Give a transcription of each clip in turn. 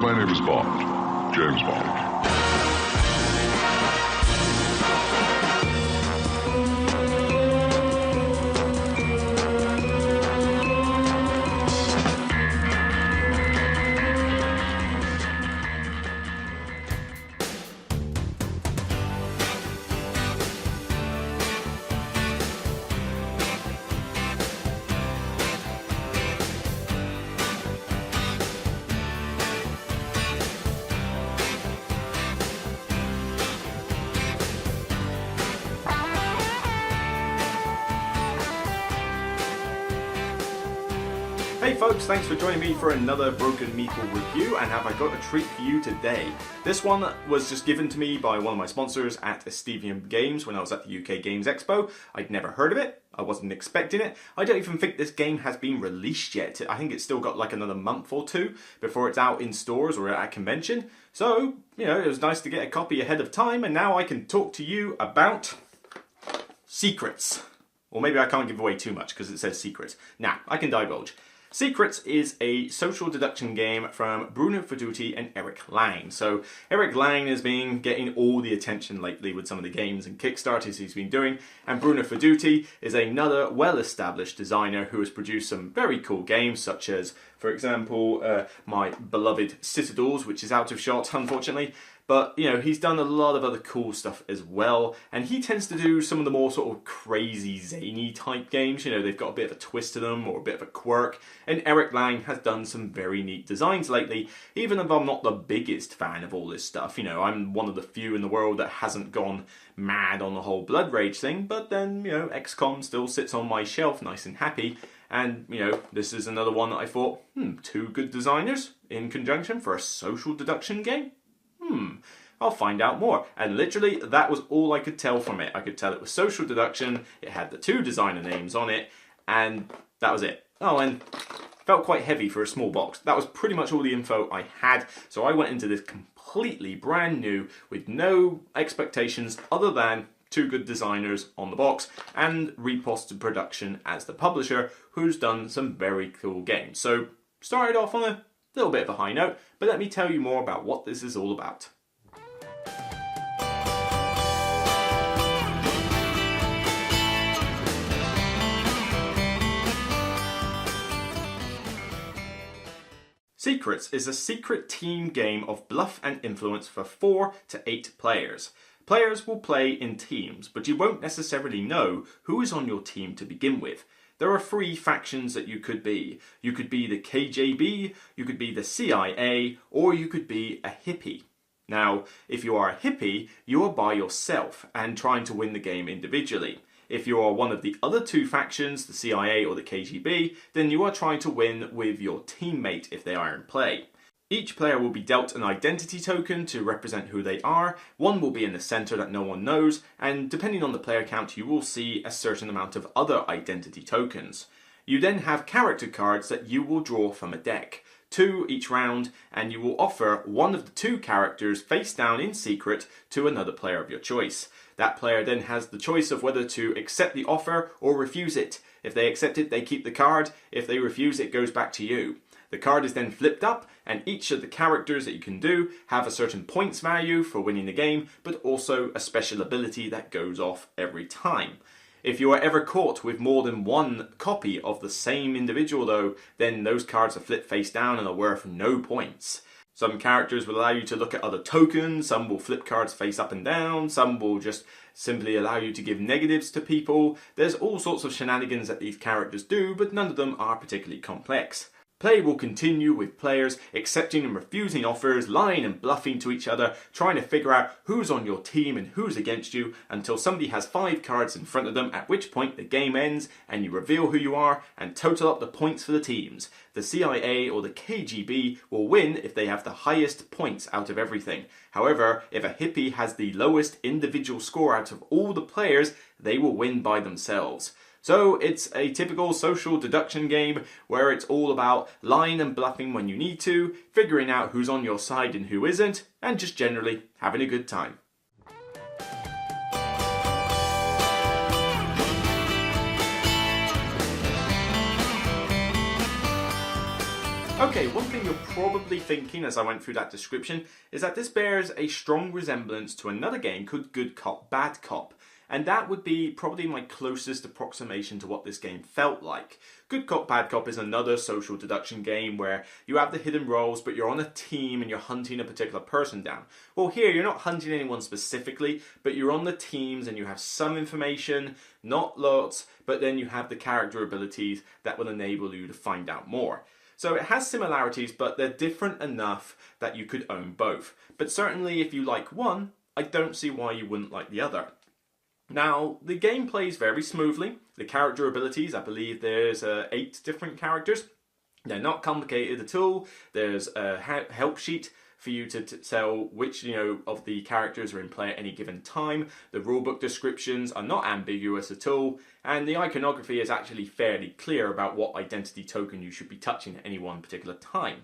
My name is Bond. James Bond. Hey folks, thanks for joining me for another Broken Meeple review, and have I got a treat for you today. This one was just given to me by one of my sponsors at Estevium Games when I was at the UK Games Expo. I'd never heard of it, I wasn't expecting it. I don't even think this game has been released yet. I think it's still got like another month or two before it's out in stores or at a convention. So, you know, it was nice to get a copy ahead of time, and now I can talk to you about Secrets. Or maybe I can't give away too much because it says Secrets. Nah, I can divulge. Secrets is a social deduction game from Bruno Faidutti and Eric Lang. So Eric Lang has been getting all the attention lately with some of the games and Kickstarters he's been doing, and Bruno Faidutti is another well-established designer who has produced some very cool games, such as, for example, my beloved Citadels, which is out of shot, unfortunately. But, you know, he's done a lot of other cool stuff as well, and he tends to do some of the more sort of crazy, zany type games. You know, they've got a bit of a twist to them, or a bit of a quirk, and Eric Lang has done some very neat designs lately, even if I'm not the biggest fan of all this stuff. You know, I'm one of the few in the world that hasn't gone mad on the whole Blood Rage thing, but then, you know, XCOM still sits on my shelf nice and happy, and, you know, this is another one that I thought, two good designers in conjunction for a social deduction game? I'll find out more. And literally, that was all I could tell from it. I could tell it was social deduction, it had the two designer names on it, and that was it. Oh, and felt quite heavy for a small box. That was pretty much all the info I had, so I went into this completely brand new, with no expectations other than two good designers on the box, and Repost Production as the publisher, who's done some very cool games. So, started off on a little bit of a high note, but let me tell you more about what this is all about. Secrets is a secret team game of bluff and influence for 4 to 8 players. Players will play in teams, but you won't necessarily know who is on your team to begin with. There are 3 factions that you could be. You could be the KGB, you could be the CIA, or you could be a hippie. Now, if you are a hippie, you are by yourself and trying to win the game individually. If you are one of the other 2 factions, the CIA or the KGB, then you are trying to win with your teammate if they are in play. Each player will be dealt an identity token to represent who they are. One will be in the center that no one knows, and depending on the player count, you will see a certain amount of other identity tokens. You then have character cards that you will draw from a deck, 2 each round, and you will offer one of the 2 characters face down in secret to another player of your choice. That player then has the choice of whether to accept the offer or refuse it. If they accept it, they keep the card. If they refuse, it goes back to you. The card is then flipped up, and each of the characters that you can do have a certain points value for winning the game, but also a special ability that goes off every time. If you are ever caught with more than one copy of the same individual though, then those cards are flipped face down and are worth no points. Some characters will allow you to look at other tokens, some will flip cards face up and down, some will just simply allow you to give negatives to people. There's all sorts of shenanigans that these characters do, but none of them are particularly complex. Play will continue with players accepting and refusing offers, lying and bluffing to each other, trying to figure out who's on your team and who's against you until somebody has 5 cards in front of them, at which point the game ends and you reveal who you are and total up the points for the teams. The CIA or the KGB will win if they have the highest points out of everything. However, if a hippie has the lowest individual score out of all the players, they will win by themselves. So it's a typical social deduction game where it's all about lying and bluffing when you need to, figuring out who's on your side and who isn't, and just generally having a good time. Okay, one thing you're probably thinking as I went through that description is that this bears a strong resemblance to another game called Good Cop, Bad Cop. And that would be probably my closest approximation to what this game felt like. Good Cop, Bad Cop is another social deduction game where you have the hidden roles, but you're on a team and you're hunting a particular person down. Well, here you're not hunting anyone specifically, but you're on the teams and you have some information, not lots, but then you have the character abilities that will enable you to find out more. So it has similarities, but they're different enough that you could own both. But certainly if you like one, I don't see why you wouldn't like the other. Now, the game plays very smoothly. The character abilities, I believe there's 8 different characters. They're not complicated at all. There's a help sheet for you to tell which of the characters are in play at any given time. The rulebook descriptions are not ambiguous at all. And the iconography is actually fairly clear about what identity token you should be touching at any one particular time.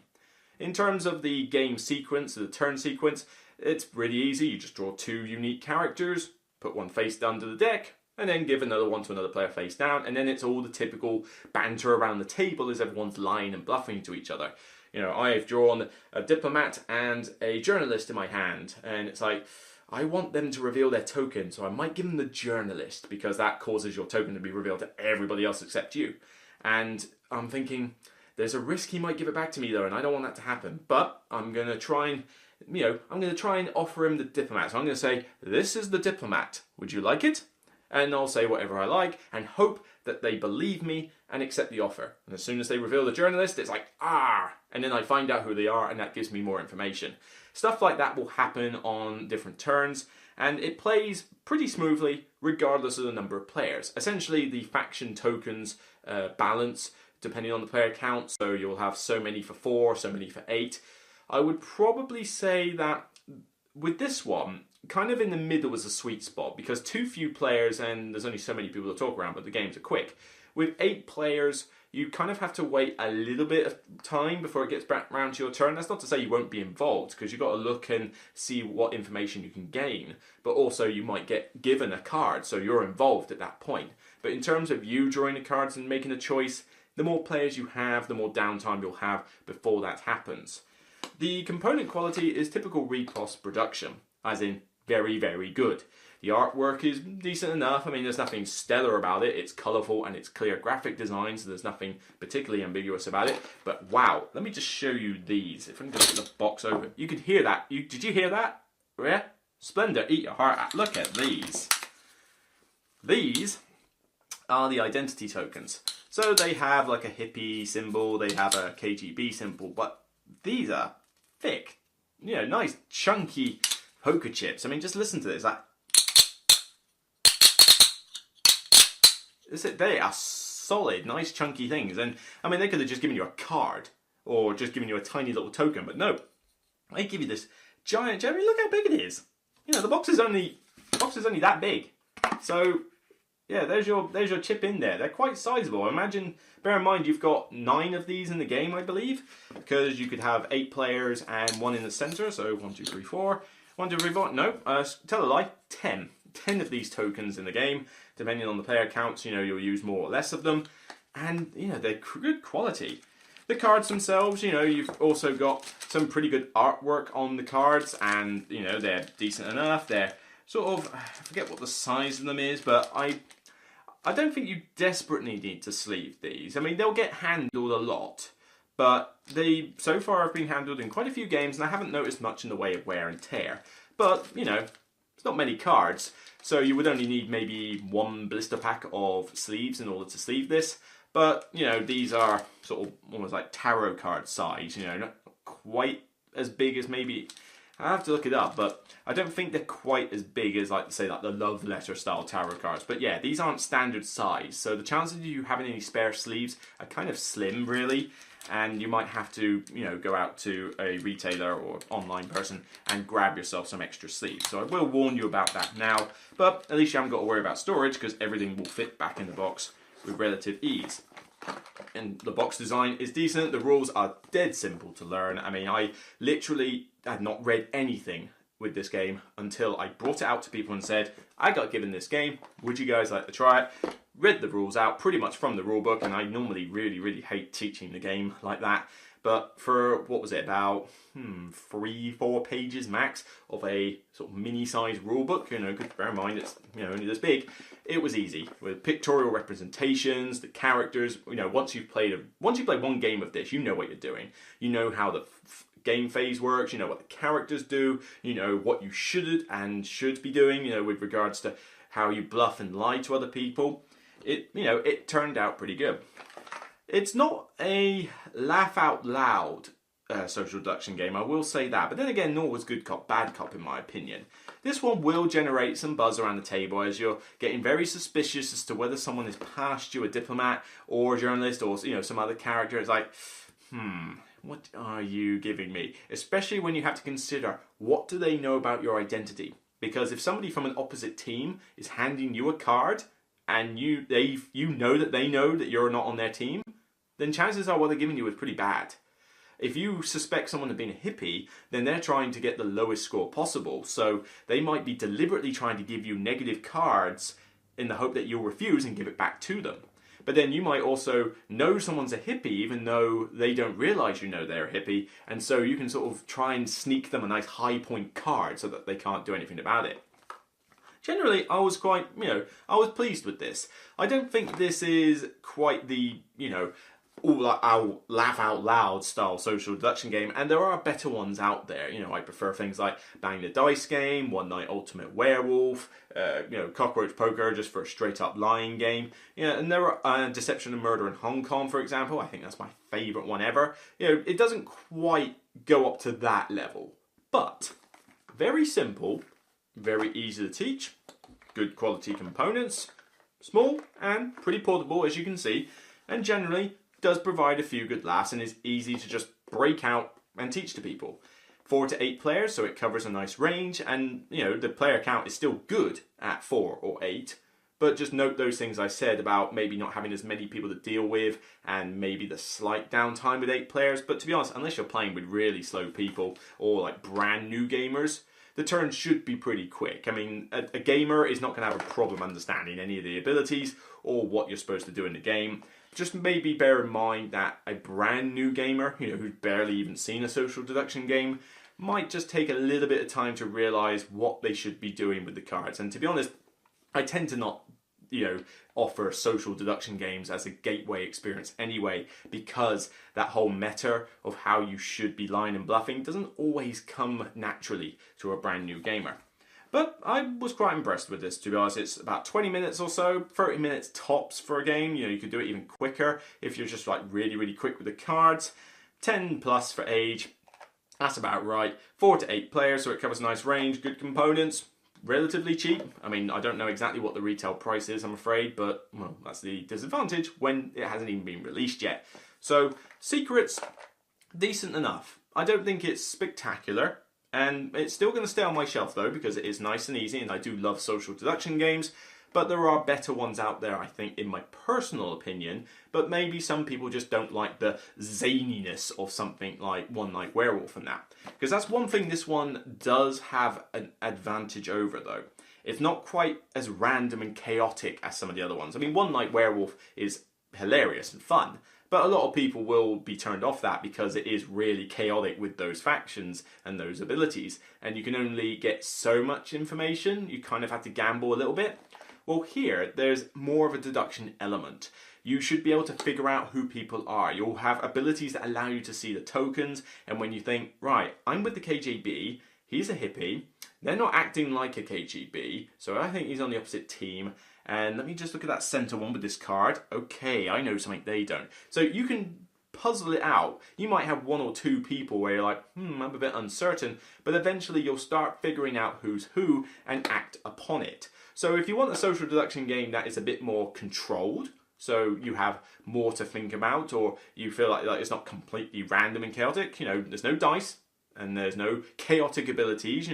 In terms of the game sequence, the turn sequence, it's pretty easy. You just draw 2 unique characters, put one face down to the deck, and then give another one to another player face down, and then it's all the typical banter around the table as everyone's lying and bluffing to each other. I've drawn a diplomat and a journalist in my hand, and it's like, I want them to reveal their token, so I might give them the journalist, because that causes your token to be revealed to everybody else except you. And I'm thinking, there's a risk he might give it back to me though, and I don't want that to happen, but I'm going to try and offer him the diplomat. So I'm going to say, this is the diplomat. Would you like it? And I'll say whatever I like and hope that they believe me and accept the offer. And as soon as they reveal the journalist, it's like, and then I find out who they are and that gives me more information. Stuff like that will happen on different turns, and it plays pretty smoothly regardless of the number of players. Essentially, the faction tokens balance depending on the player count. So you'll have so many for 4, so many for 8. I would probably say that with this one, kind of in the middle was a sweet spot, because too few players and there's only so many people to talk around, but the games are quick. With 8 players, you kind of have to wait a little bit of time before it gets back around to your turn. That's not to say you won't be involved, because you've got to look and see what information you can gain, but also you might get given a card, so you're involved at that point. But in terms of you drawing the cards and making a choice, the more players you have, the more downtime you'll have before that happens. The component quality is typical Repos production, as in very, very good. The artwork is decent enough. I mean, there's nothing stellar about it. It's colourful and it's clear graphic design, so there's nothing particularly ambiguous about it. But wow, let me just show you these. If I can just put the box open. You could hear that. Did you hear that? Yeah? Splendor, eat your heart out. Look at these. These are the identity tokens. So they have like a hippie symbol, they have a KGB symbol, but these are thick, nice chunky poker chips. I mean, just listen to this. They are solid, nice chunky things. And I mean, they could have just given you a card or just given you a tiny little token, but no, they give you this giant. I mean, look how big it is. The box is only that big. So yeah, there's your chip in there. They're quite sizable. Bear in mind, you've got 9 of these in the game, I believe, because you could have 8 players and 1 in the center. So 1, 2, 3, 4. 1, 2, 3, 4. No, tell a lie. 10. 10 of these tokens in the game. Depending on the player counts, you'll use more or less of them. And, they're good quality. The cards themselves, you've also got some pretty good artwork on the cards. And, they're decent enough. They're sort of, I forget what the size of them is, but I don't think you desperately need to sleeve these. I mean, they'll get handled a lot, but they so far have been handled in quite a few games, and I haven't noticed much in the way of wear and tear. But, it's not many cards, so you would only need maybe 1 blister pack of sleeves in order to sleeve this. But, these are sort of almost like tarot card size, not quite as big as maybe... I have to look it up, but I don't think they're quite as big as, say, the love letter style tarot cards. But yeah, these aren't standard size, so the chances of you having any spare sleeves are kind of slim, really. And you might have to, go out to a retailer or online person and grab yourself some extra sleeves. So I will warn you about that now, but at least you haven't got to worry about storage, because everything will fit back in the box with relative ease. And the box design is decent. The rules are dead simple to learn. I mean, I literally had not read anything with this game until I brought it out to people and said, I got given this game, would you guys like to try it? Read the rules out pretty much from the rulebook, and I normally really, really hate teaching the game like that. But for, what was it, about 3-4 pages max of a sort of mini-sized rulebook, good, bear in mind it's only this big, it was easy with pictorial representations, the characters. Once you've played one game of this, you know what you're doing. You know how the game phase works. You know what the characters do. You know what you should be doing. With regards to how you bluff and lie to other people. It turned out pretty good. It's not a laugh out loud social deduction game, I will say that. But then again, nor was Good Cop, Bad Cop in my opinion. This one will generate some buzz around the table as you're getting very suspicious as to whether someone is past you, a diplomat or a journalist or some other character. It's like, what are you giving me? Especially when you have to consider, what do they know about your identity? Because if somebody from an opposite team is handing you a card and you know that they know that you're not on their team, then chances are what they're giving you is pretty bad. If you suspect someone of being a hippie, then they're trying to get the lowest score possible. So they might be deliberately trying to give you negative cards in the hope that you'll refuse and give it back to them. But then you might also know someone's a hippie even though they don't realise you know they're a hippie, and so you can sort of try and sneak them a nice high point card so that they can't do anything about it. Generally, I was I was pleased with this. I don't think this is quite the, all laugh out loud style social deduction game, and there are better ones out there. I prefer things like Bang the Dice Game, One Night Ultimate Werewolf, Cockroach Poker, just for a straight up lying game. And there are Deception and Murder in Hong Kong, for example. I think that's my favourite one ever. It doesn't quite go up to that level, but very simple, very easy to teach, good quality components, small and pretty portable as you can see, and generally does provide a few good laughs and is easy to just break out and teach to people. 4 to 8 players, so it covers a nice range, and the player count is still good at 4 or 8, but just note those things I said about maybe not having as many people to deal with and maybe the slight downtime with 8 players. But to be honest, unless you're playing with really slow people or like brand new gamers, the turns should be pretty quick. I mean, a gamer is not going to have a problem understanding any of the abilities or what you're supposed to do in the game. Just maybe bear in mind that a brand new gamer, who's barely even seen a social deduction game, might just take a little bit of time to realise what they should be doing with the cards. And to be honest, I tend to not offer social deduction games as a gateway experience anyway, because that whole meta of how you should be lying and bluffing doesn't always come naturally to a brand new gamer. But I was quite impressed with this, to be honest. It's about 20 minutes or so, 30 minutes tops for a game. You could do it even quicker if you're just like really, really quick with the cards. 10 plus for age, that's about right. 4 to 8 players, so it covers a nice range, good components. Relatively cheap. I mean, I don't know exactly what the retail price is, I'm afraid, but well, that's the disadvantage when it hasn't even been released yet. So, secrets, decent enough. I don't think it's spectacular, and it's still going to stay on my shelf though, because it is nice and easy, and I do love social deduction games. But there are better ones out there, I think, in my personal opinion. But maybe some people just don't like the zaniness of something like One Night Werewolf and that. Because that's one thing this one does have an advantage over, though. It's not quite as random and chaotic as some of the other ones. I mean, One Night Werewolf is hilarious and fun. But a lot of people will be turned off that because it is really chaotic with those factions and those abilities. And you can only get so much information. You kind of have to gamble a little bit. Well, here, there's more of a deduction element. You should be able to figure out who people are. You'll have abilities that allow you to see the tokens, and when you think, right, I'm with the KGB, he's a hippie, they're not acting like a KGB, so I think he's on the opposite team, and let me just look at that center one with this card. Okay, I know something they don't. So you can puzzle it out. You might have 1 or 2 people where you're like, I'm a bit uncertain, but eventually you'll start figuring out who's who and act upon it. So if you want a social deduction game that is a bit more controlled, so you have more to think about, or you feel like it's not completely random and chaotic, there's no dice and there's no chaotic abilities,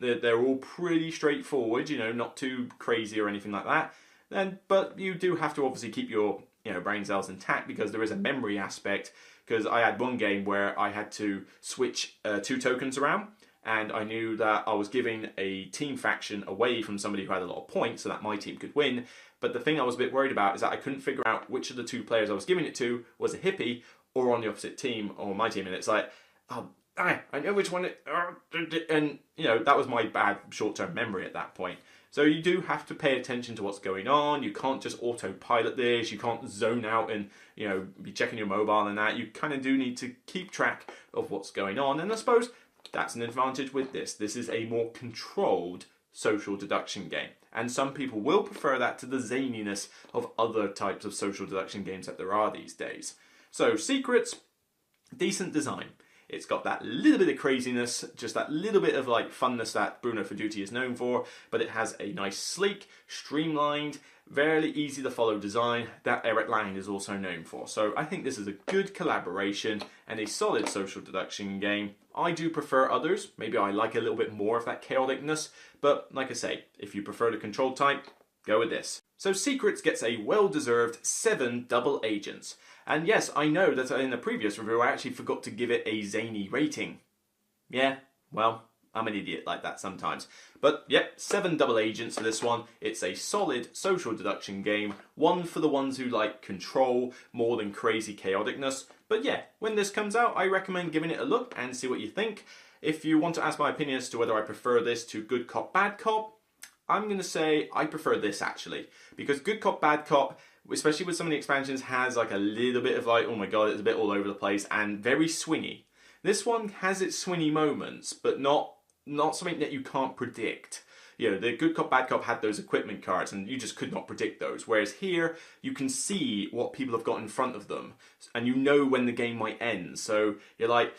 they're all pretty straightforward, not too crazy or anything like that. But you do have to obviously keep your brain cells intact, because there is a memory aspect. Because I had one game where I had to switch 2 tokens around, and I knew that I was giving a team faction away from somebody who had a lot of points so that my team could win. But the thing I was a bit worried about is that I couldn't figure out which of the 2 players I was giving it to was a hippie or on the opposite team or my team, and it's like, oh, I know which one and that was my bad short-term memory at that point. So you do have to pay attention to what's going on. You can't just autopilot this. You can't zone out and be checking your mobile and that. You kind of do need to keep track of what's going on, and I suppose that's an advantage with this. This is a more controlled social deduction game, and some people will prefer that to the zaniness of other types of social deduction games that there are these days. So Secrets, decent design. It's got that little bit of craziness, just that little bit of like funness that Bruno Faidutti is known for, but it has a nice, sleek, streamlined, very easy to follow design that Eric Lang is also known for. So I think this is a good collaboration and a solid social deduction game. I do prefer others. Maybe I like a little bit more of that chaoticness, but like I say, if you prefer the control type, go with this. So Secrets gets a well-deserved 7 double agents. And yes, I know that in the previous review I actually forgot to give it a zany rating. Yeah, well, I'm an idiot like that sometimes. But yep, 7 double agents for this one. It's a solid social deduction game, one for the ones who like control more than crazy chaoticness. But yeah, when this comes out, I recommend giving it a look and see what you think. If you want to ask my opinion as to whether I prefer this to Good Cop, Bad Cop, I'm going to say I prefer this actually. Because Good Cop, Bad Cop, especially with some of the expansions, has like a little bit of like, oh my god, it's a bit all over the place and very swingy. This one has its swingy moments, but not something that you can't predict. The Good Cop, Bad Cop had those equipment cards and you just could not predict those. Whereas here, you can see what people have got in front of them and you know when the game might end. So you're like,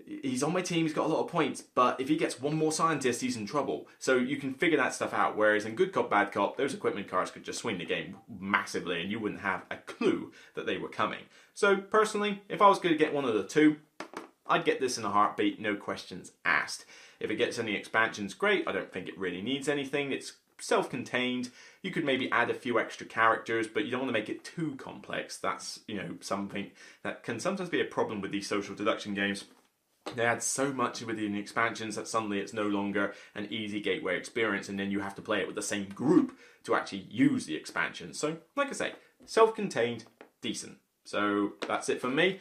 he's on my team, he's got a lot of points, but if he gets one more scientist, he's in trouble. So you can figure that stuff out, whereas in Good Cop, Bad Cop, those equipment cards could just swing the game massively and you wouldn't have a clue that they were coming. So personally, if I was going to get one of the two, I'd get this in a heartbeat, no questions asked. If it gets any expansions, great. I don't think it really needs anything. It's self-contained. You could maybe add a few extra characters, but you don't want to make it too complex. That's, something that can sometimes be a problem with these social deduction games. They add so much within the expansions that suddenly it's no longer an easy gateway experience, and then you have to play it with the same group to actually use the expansion. So, like I say, self-contained, decent. So that's it from me.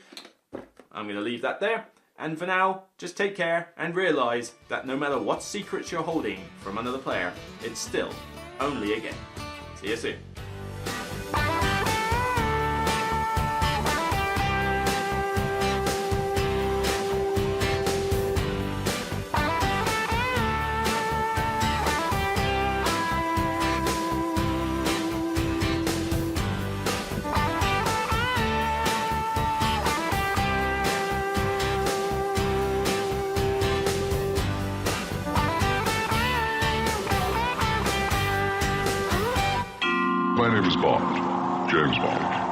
I'm going to leave that there. And for now, just take care and realise that no matter what secrets you're holding from another player, it's still only a game. See you soon. My name is Bond, James Bond.